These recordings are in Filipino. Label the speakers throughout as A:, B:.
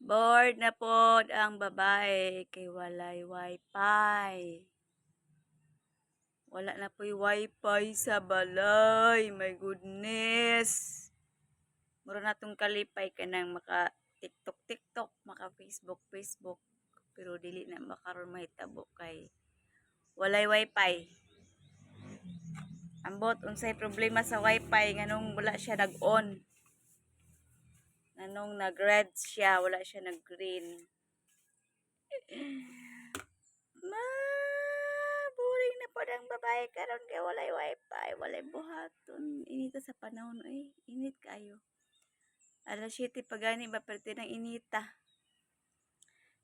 A: Bored na pod ang babae kay walay wifi. Wala na po'y wifi sa balay. My goodness. Mura na tong kalipay ka nang maka TikTok, maka Facebook. Pero dili na makaroon mahitabo kay walay wifi. Ambot unsay problema sa wifi nganong wala siya nag-on. Nganong nag-red siya, wala siya nag-green. Boring na po ang babae karon kay walay wifi, walay buhaton. Inita sa panahon ay, init kayo. Alas 7 pagani ba perte ng inita.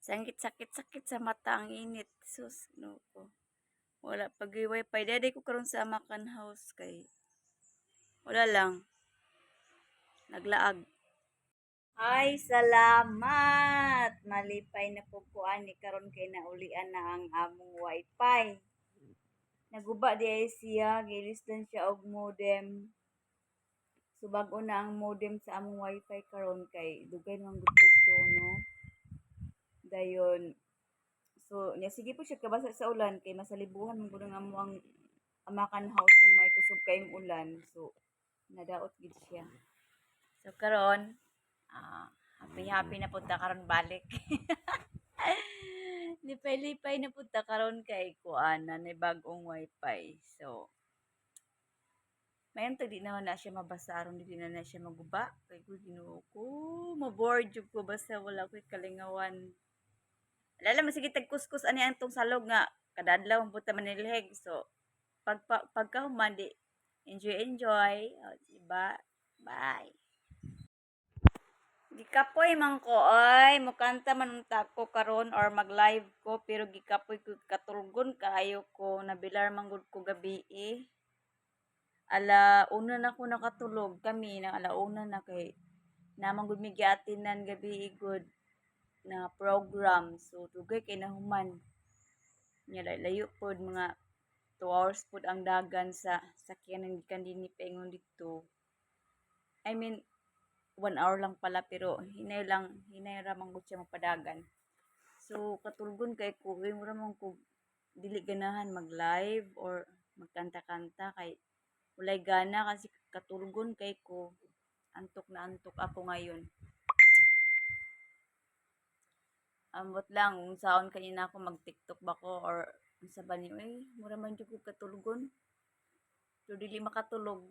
A: Sakit sa mata ang init. Sus, no ko. Wala pag wifi. Dede ko karon sa Amakan House kay wala lang. Naglaag. Ay, salamat! Malipay na po ko ani karon kay naulian na ang among wifi. Naguba di ay siya, gilistan siya og modem. So bag-o na ang modem sa among wifi karon kay dugay man gud to, no? Dayon. So, niya sige po siya kabasa sa ulan kay masalibuhan mo gud ang among Amakan House kung may kusog kayong ulan. So, nadaot gid siya. So karon, happy na punta karon balik. Lipay-lipay na punta karon kay kuan na ni bag-ong wifi. So, mayon di naman na siya mabasa aron di na siya maguba. Kay ko Ginoo ko, maboard jud ko basta wala ko'y kalingawan. Lala mo sige tagkuskus ani antong salog nga kadadlaw ang buta manilheg. So, pagkahuman di enjoy. O, diba? Bye. Gikapoy man ko ay mukanta man unta ko karon or mag-live ko pero gikapoy ko katulgon kaayo ko nabilar man gud ko gabi eh. Una na ko nakatulog kami nang una na kay naman gud mi giatinan gabi good na program so dugay kay nahuman nya layo pod mga 2 hours pod ang dagan sa sakyanan gikan dinhi paingon dito. I mean 1 hour lang pala pero hinay ra man gud siya mapadagan. So katulgon kay ko mura man ko dili ganahan mag-live or magkanta-kanta kay walay gana kasi katulgon kay ko antok na antok ako ngayon. Ambot lang kung saon kanina ako mag-TikTok ba ko or unsa ba niyo mura man jud ko katulgon. So dili makatulog.